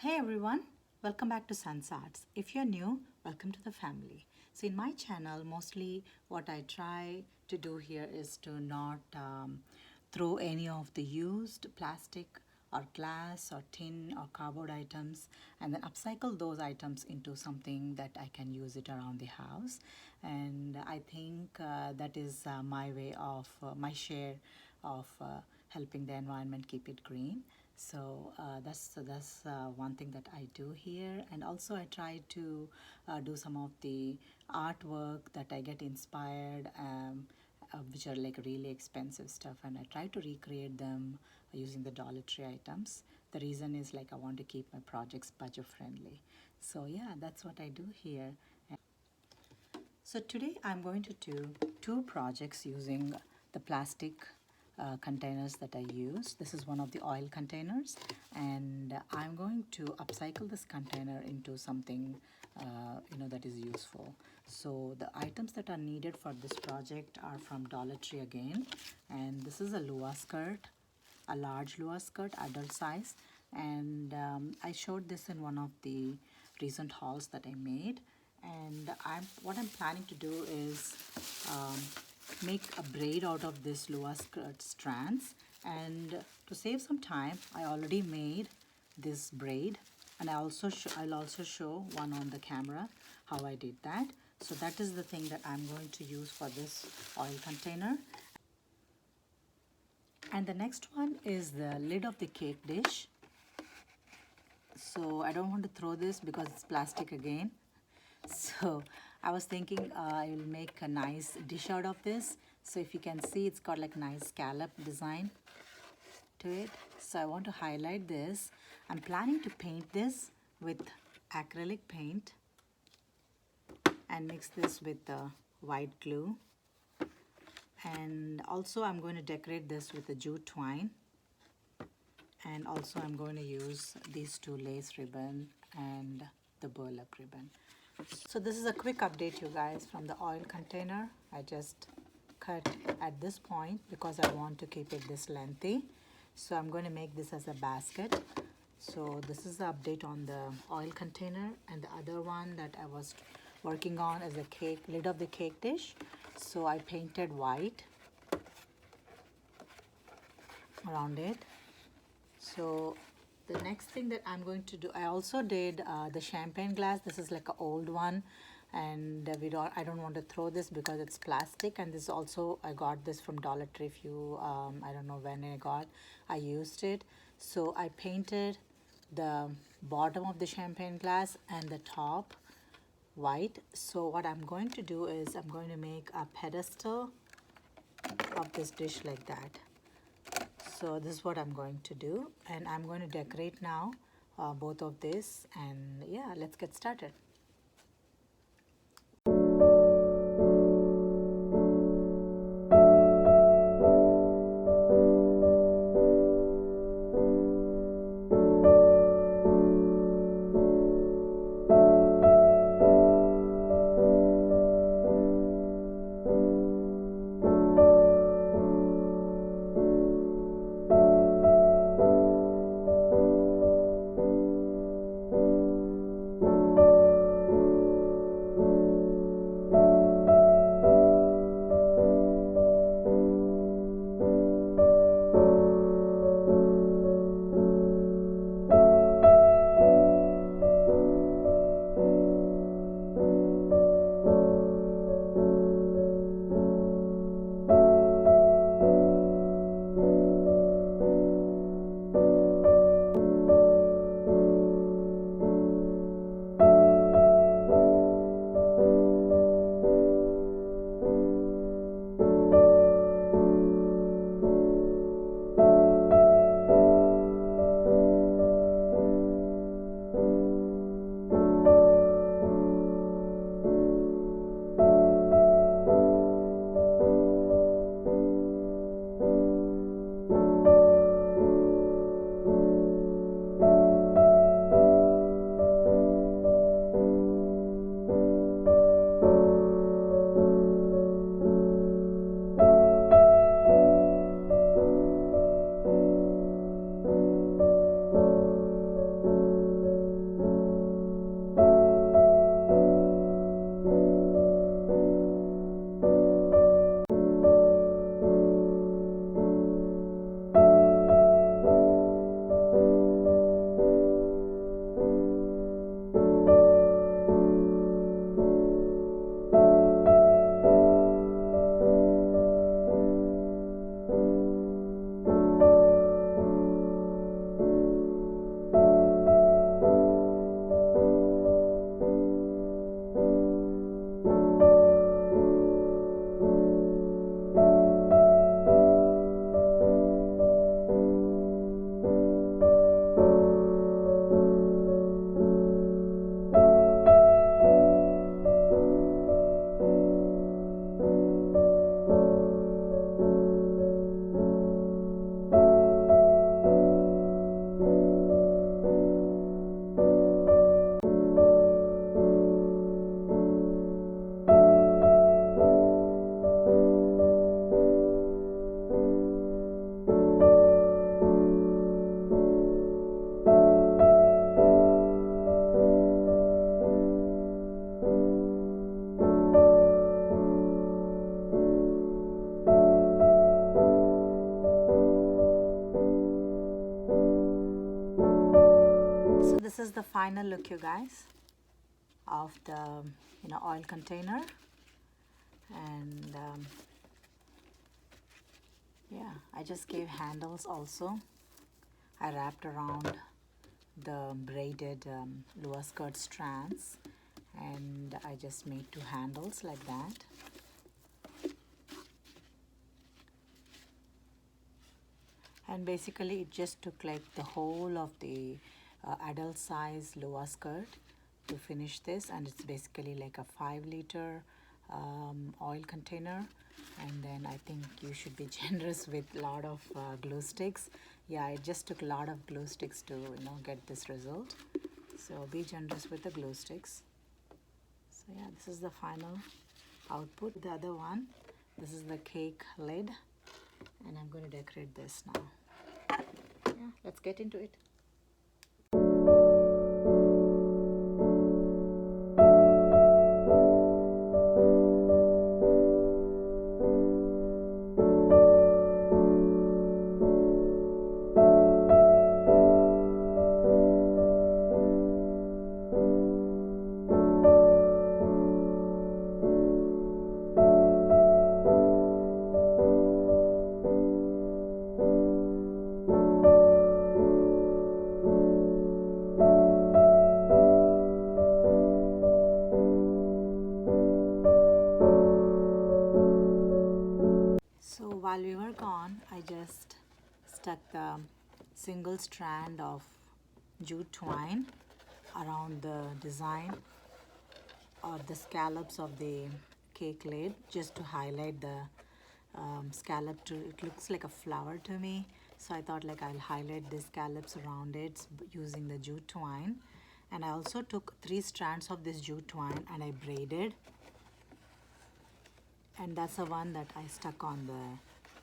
Hey everyone, welcome back to Sun's Arts. If you're new, welcome to the family. So in my channel, mostly what I try to do here is to not throw any of the used plastic or glass or tin or cardboard items and then upcycle those items into something that I can use it around the house. And I think that is my way of my share of helping the environment keep it green. So that's one thing that I do here, and also I try to do some of the artwork that I get inspired, which are like really expensive stuff, and I try to recreate them using the Dollar Tree items. The reason is like I want to keep my projects budget friendly. So yeah, that's what I do here. So today I'm going to do two projects using the plastic containers that I use. This is one of the oil containers, and I'm going to upcycle this container into something that is useful. So the items that are needed for this project are from Dollar Tree again, and this is a Lua skirt, a large Lua skirt, adult size, and I showed this in one of the recent hauls that I made. And what I'm planning to do is make a braid out of this Lua skirt strands. And to save some time, I already made this braid, and I'll also show one on the camera how I did that. So that is the thing that I'm going to use for this oil container. And the next one is the lid of the cake dish. So I don't want to throw this because it's plastic again. So I was thinking I will make a nice dish out of this. So if you can see, it's got like nice scallop design to it. So I want to highlight this. I'm planning to paint this with acrylic paint and mix this with the white glue. And also I'm going to decorate this with the jute twine. And also I'm going to use these two lace ribbon and the burlap ribbon. So this is a quick update, you guys, from the oil container. I just cut at this point because I want to keep it this lengthy. So I'm going to make this as a basket. So this is the update on the oil container, and the other one that I was working on is the lid of the cake dish. So I painted white around it. So the next thing that I'm going to do, I also did the champagne glass. This is like an old one, and I don't want to throw this because it's plastic. And this also, I got this from Dollar Tree. If you I don't know when I used it. So I painted the bottom of the champagne glass and the top white. So what I'm going to do is I'm going to make a pedestal of this dish like that. So this is what I'm going to do, and I'm going to decorate now both of this, and yeah, let's get started. this is the final look, you guys, of the oil container. And yeah, I just gave handles also. I wrapped around the braided lower skirt strands, and I just made 2 handles like that. And basically it just took like the whole of the adult size lower skirt to finish this, and it's basically like a 5-liter oil container. And then I think you should be generous with a lot of glue sticks. Yeah, it just took a lot of glue sticks to get this result, so be generous with the glue sticks. So yeah, this is the final output. The other one, this is the cake lid, and I'm going to decorate this now. Yeah, let's get into it. While we were gone, I just stuck the single strand of jute twine around the design or the scallops of the cake lid, just to highlight the scallop. It looks like a flower to me, so I thought like I'll highlight the scallops around it using the jute twine. And I also took 3 strands of this jute twine and I braided, and that's the one that I stuck on the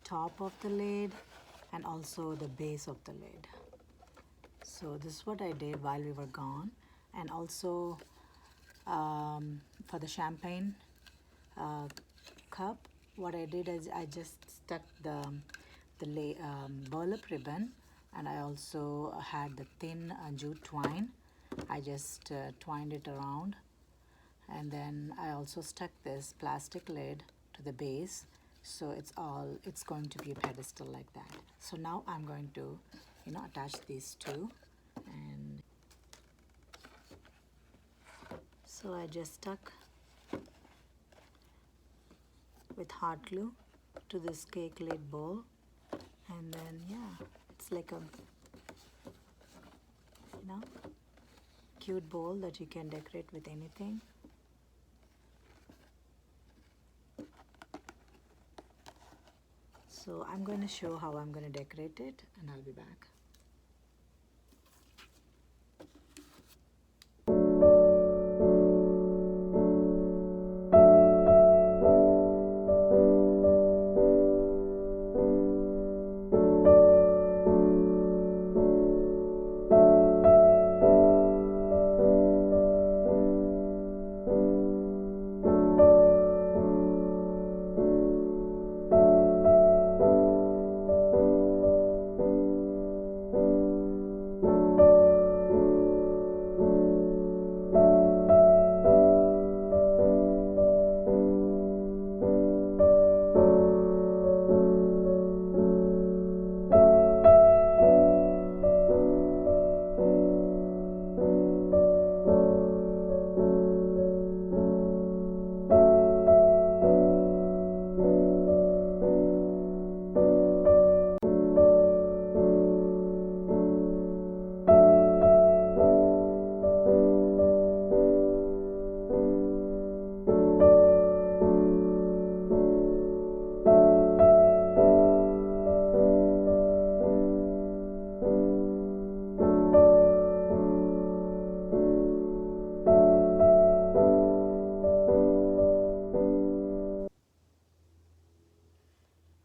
top of the lid and also the base of the lid. So this is what I did while we were gone. And also for the champagne cup, what I did is I just stuck the burlap ribbon, and I also had the thin jute twine. I just twined it around, and then I also stuck this plastic lid to the base, so it's going to be a pedestal like that. So now I'm going to attach these two, and so I just stuck with hot glue to this cake lid bowl, and then yeah, it's like a cute bowl that you can decorate with anything. So I'm going to show how I'm going to decorate it, and I'll be back.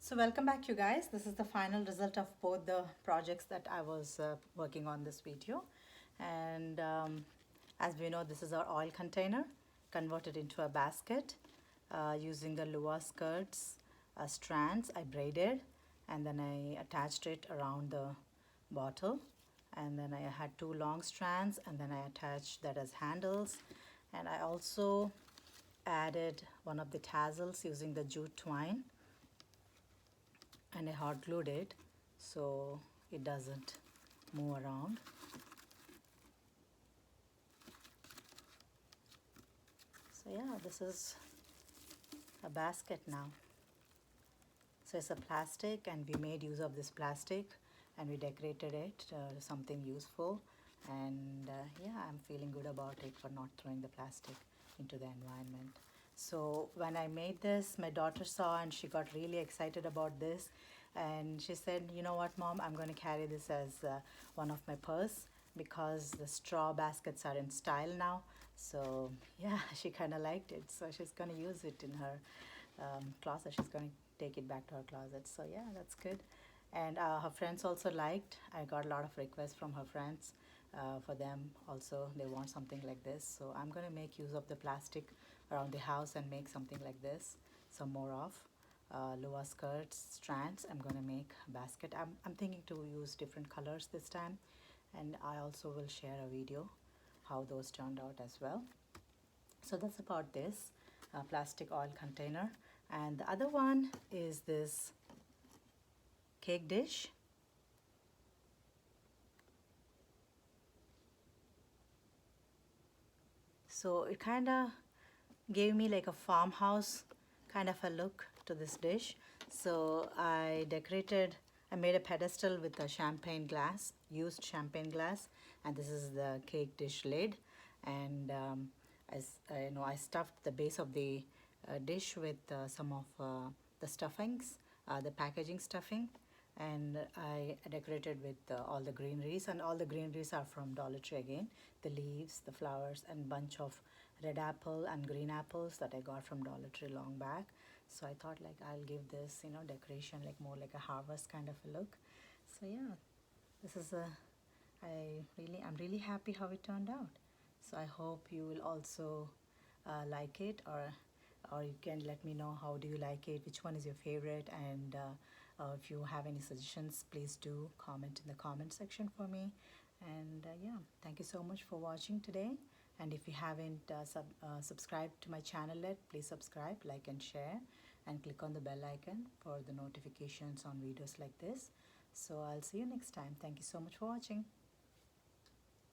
So welcome back, you guys. This is the final result of both the projects that I was working on this video. And as we know, this is our oil container converted into a basket using the lower skirts strands. I braided and then I attached it around the bottle, and then I had two long strands, and then I attached that as handles. And I also added one of the tassels using the jute twine, and I hot glued it so it doesn't move around. So yeah, this is a basket now. So it's a plastic, and we made use of this plastic and we decorated it something useful. And yeah, I'm feeling good about it for not throwing the plastic into the environment. So when I made this, my daughter saw and she got really excited about this. And she said, you know what, Mom, I'm going to carry this as one of my purse, because the straw baskets are in style now. So yeah, she kind of liked it. So she's going to use it in her closet. She's going to take it back to her closet. So yeah, that's good. And her friends also liked. I got a lot of requests from her friends. For them also, they want something like this. So I'm going to make use of the plastic around the house and make something like this. Some more of lower skirts, strands. I'm going to make a basket. I'm thinking to use different colors this time. And I also will share a video how those turned out as well. So that's about this plastic oil container. And the other one is this cake dish. So it kind of gave me like a farmhouse kind of a look to this dish. So I made a pedestal with a champagne glass, used champagne glass, and this is the cake dish lid. And I stuffed the base of the dish with some of the stuffings, the packaging stuffing, and I decorated with all the greeneries, and all the greeneries are from Dollar Tree again. The leaves, the flowers, and bunch of red apple and green apples that I got from Dollar Tree long back. So I thought like I'll give this decoration like more like a harvest kind of a look. So yeah, this is a I'm really happy how it turned out. So I hope you will also like it, or you can let me know how do you like it, which one is your favorite, and if you have any suggestions, please do comment in the comment section for me. And yeah, thank you so much for watching today. And if you haven't subscribed to my channel yet, please subscribe, like, and share, and click on the bell icon for the notifications on videos like this. So I'll see you next time. Thank you so much for watching.